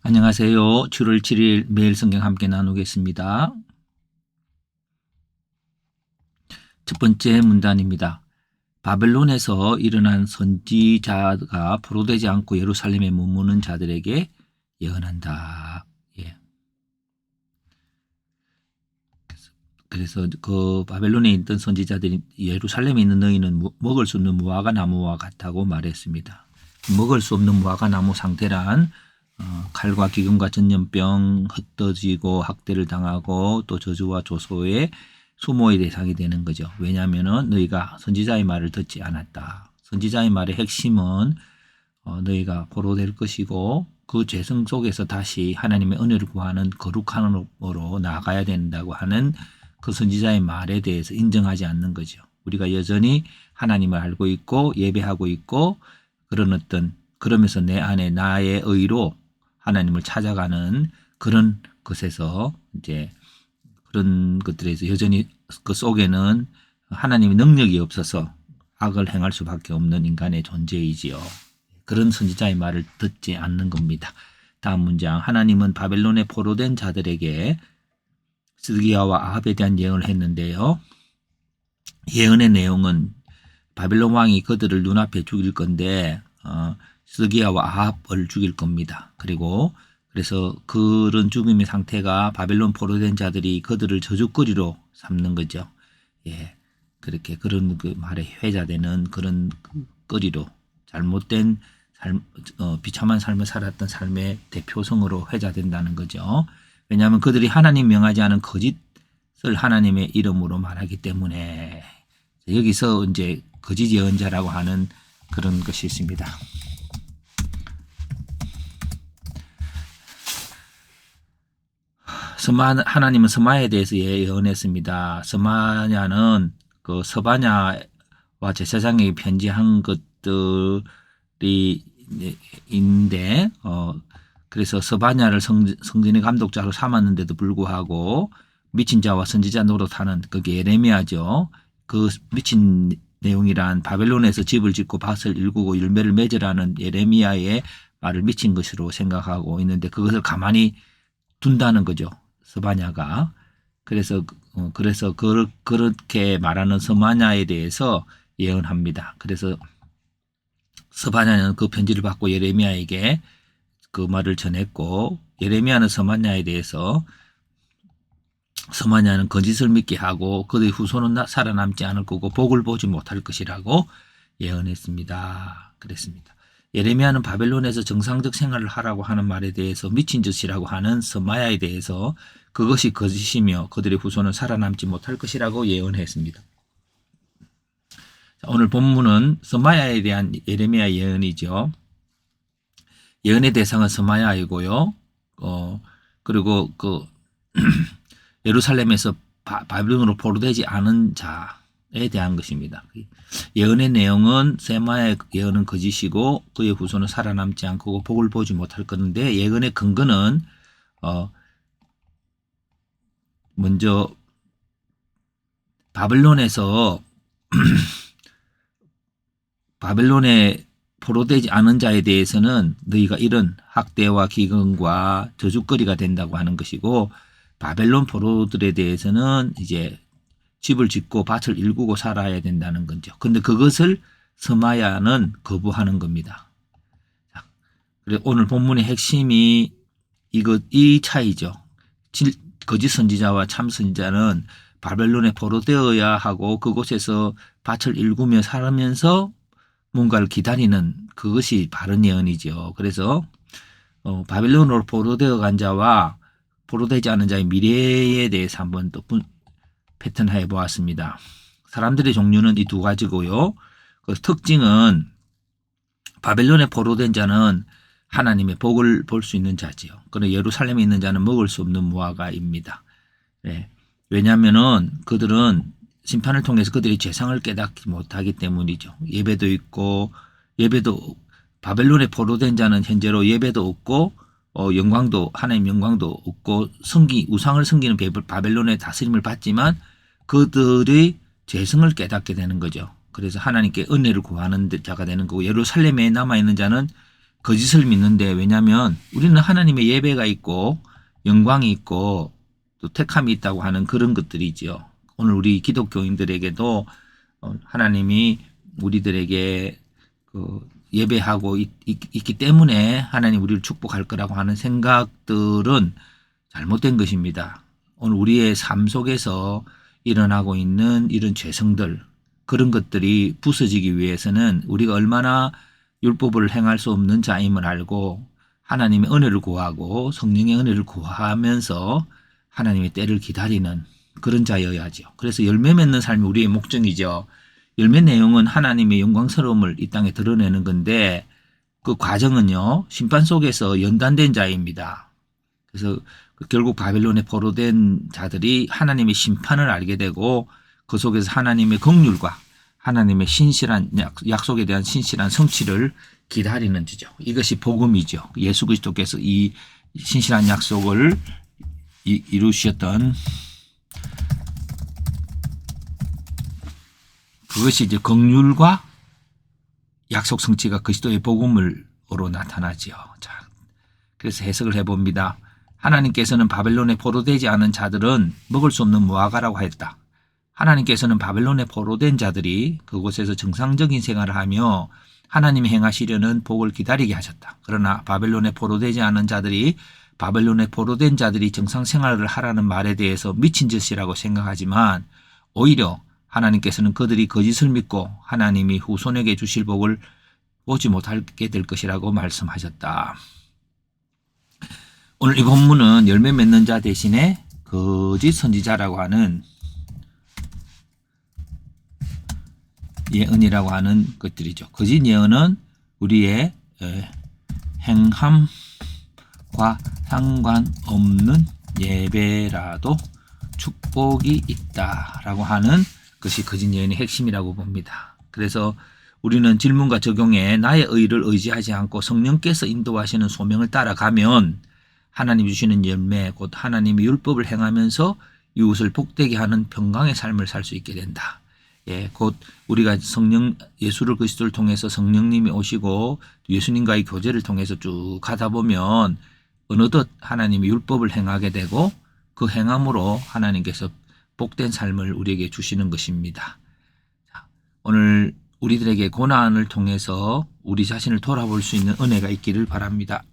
안녕하세요. 7월 7일 매일 성경 함께 나누겠습니다. 첫 번째 문단입니다. 바벨론에서 일어난 선지자가 포로되지 않고 예루살렘에 머무는 자들에게 예언한다. 예. 그래서 그 바벨론에 있던 선지자들이 예루살렘에 있는 너희는 먹을 수 없는 무화과 나무와 같다고 말했습니다. 먹을 수 없는 무화과 나무 상태란 칼과 기근과 전염병, 흩어지고 학대를 당하고 또 저주와 조소의 수모의 대상이 되는 거죠. 왜냐하면 너희가 선지자의 말을 듣지 않았다. 선지자의 말의 핵심은 너희가 포로될 것이고 그 죄성 속에서 다시 하나님의 은혜를 구하는 거룩함으로 나아가야 된다고 하는 그 선지자의 말에 대해서 인정하지 않는 거죠. 우리가 여전히 하나님을 알고 있고 예배하고 있고 그러면서 내 안에 나의 의로 하나님을 찾아가는 그런 것에서 이제 그런 것들에서 여전히 그 속에는 하나님의 능력이 없어서 악을 행할 수밖에 없는 인간의 존재이지요. 그런 선지자의 말을 듣지 않는 겁니다. 다음 문장. 하나님은 바벨론에 포로된 자들에게 스드기야와 아합에 대한 예언을 했는데요. 예언의 내용은 바벨론 왕이 그들을 눈앞에 죽일 건데 스드기야와 아합을 죽일 겁니다. 그래서 그런 죽음의 상태가 바벨론 포로된 자들이 그들을 저주거리로 삼는 거죠. 예, 그렇게 그런 그 말에 회자되는 그런 거리로 잘못된 비참한 삶을 살았던 삶의 대표성으로 회자된다는 거죠. 왜냐하면 그들이 하나님 명하지 않은 거짓을 하나님의 이름으로 말하기 때문에 여기서 이제 거짓 예언자라고 하는 그런 것이 있습니다. 하나님은 스마야에 대해서 예언했습니다. 스마야는 그 서바냐와 제사장에게 편지한 것들이 있는데 그래서 서바냐를 성전의 감독자로 삼았는데도 불구하고 미친 자와 선지자 노릇하는 그게 예레미야죠. 그 미친 내용이란 바벨론에서 집을 짓고 밭을 일구고 열매를 맺으라는 예레미야의 말을 미친 것으로 생각하고 있는데 그것을 가만히 둔다는 거죠. 서바냐가. 그래서 그렇게 말하는 서바냐에 대해서 예언합니다. 그래서 서바냐는 그 편지를 받고 예레미야에게 그 말을 전했고 예레미야는 서바냐에 대해서 서바냐는 거짓을 믿게 하고 그의 후손은 살아남지 않을 거고 복을 보지 못할 것이라고 예언했습니다. 그랬습니다. 예레미야는 바벨론에서 정상적 생활을 하라고 하는 말에 대해서 미친 짓이라고 하는 서마야에 대해서 그것이 거짓이며 그들의 후손은 살아남지 못할 것이라고 예언했습니다. 오늘 본문은 서마야에 대한 예레미야 예언이죠. 예언의 대상은 서마야이고요. 그리고 예루살렘에서 바벨론으로 포로되지 않은 자에 대한 것입니다. 예언의 내용은 세마의 예언은 거짓이고 그의 후손은 살아남지 않고 복을 보지 못할 건데 예언의 근거는 먼저 바벨론에 포로되지 않은 자에 대해서는 너희가 이런 학대와 기근과 저주거리가 된다고 하는 것이고 바벨론 포로들에 대해서는 이제 집을 짓고 밭을 일구고 살아야 된다는 거죠. 근데 그것을 서마야는 거부하는 겁니다. 그래서 오늘 본문의 핵심이 이 차이죠. 거짓 선지자와 참 선지자는 바벨론에 포로되어야 하고 그곳에서 밭을 일구며 살면서 뭔가를 기다리는 그것이 바른 예언이죠. 그래서 바벨론으로 포로되어 간 자와 포로되지 않은 자의 미래에 대해서 한번 또 패턴화해 보았습니다. 사람들의 종류는 이 두 가지고요. 그 특징은 바벨론에 포로된 자는 하나님의 복을 볼 수 있는 자지요. 그리고 예루살렘에 있는 자는 먹을 수 없는 무화과입니다. 네. 왜냐하면은 그들은 심판을 통해서 그들이 죄상을 깨닫지 못하기 때문이죠. 바벨론에 포로된 자는 현재로 예배도 없고 하나님 영광도 없고 우상을 섬기는 바벨론의 다스림을 받지만 그들의 죄성을 깨닫게 되는 거죠. 그래서 하나님께 은혜를 구하는 자가 되는 거고 예루살렘에 남아있는 자는 거짓을 믿는데, 왜냐하면 우리는 하나님의 예배가 있고 영광이 있고 또 택함이 있다고 하는 그런 것들이지요. 오늘 우리 기독교인들에게도 하나님이 우리들에게 예배하고 있기 때문에 하나님 우리를 축복할 거라고 하는 생각들은 잘못된 것입니다. 오늘 우리의 삶 속에서 일어나고 있는 이런 죄성들, 그런 것들이 부서지기 위해서는 우리가 얼마나 율법을 행할 수 없는 자임을 알고 하나님의 은혜를 구하고 성령의 은혜를 구하면서 하나님의 때를 기다리는 그런 자여야죠. 그래서 열매 맺는 삶이 우리의 목적이죠. 열매 내용은 하나님의 영광스러움을 이 땅에 드러내는 건데, 그 과정은요, 심판 속에서 연단된 자입니다. 그래서 결국 바벨론에 포로된 자들이 하나님의 심판을 알게 되고 그 속에서 하나님의 긍휼과 하나님의 신실한 약속에 대한 신실한 성취를 기다리는 지죠. 이것이 복음이죠. 예수 그리스도께서 이 신실한 약속을 이루셨던 그것이 이제 긍휼과 약속 성취가 그리스도의 복음으로 나타나지요. 자, 그래서 해석을 해봅니다. 하나님께서는 바벨론에 포로되지 않은 자들은 먹을 수 없는 무화과라고 했다. 하나님께서는 바벨론에 포로된 자들이 그곳에서 정상적인 생활을 하며 하나님이 행하시려는 복을 기다리게 하셨다. 그러나 바벨론에 포로되지 않은 자들이 바벨론에 포로된 자들이 정상 생활을 하라는 말에 대해서 미친 짓이라고 생각하지만 오히려 하나님께서는 그들이 거짓을 믿고 하나님이 후손에게 주실 복을 보지 못하게 될 것이라고 말씀하셨다. 오늘 이 본문은 열매 맺는 자 대신에 거짓 선지자라고 하는 예언이라고 하는 것들이죠. 거짓 예언은 우리의 행함과 상관없는 예배라도 축복이 있다라고 하는 것이 거짓 예언의 핵심이라고 봅니다. 그래서 우리는 질문과 적용에 나의 의를 의지하지 않고 성령께서 인도하시는 소명을 따라가면 하나님 주시는 열매, 곧 하나님의 율법을 행하면서 이웃을 복되게 하는 평강의 삶을 살 수 있게 된다. 예, 곧 우리가 예수를 그리스도를 통해서 성령님이 오시고 예수님과의 교제를 통해서 쭉 가다 보면 어느덧 하나님의 율법을 행하게 되고 그 행함으로 하나님께서 복된 삶을 우리에게 주시는 것입니다. 오늘 우리들에게 고난을 통해서 우리 자신을 돌아볼 수 있는 은혜가 있기를 바랍니다.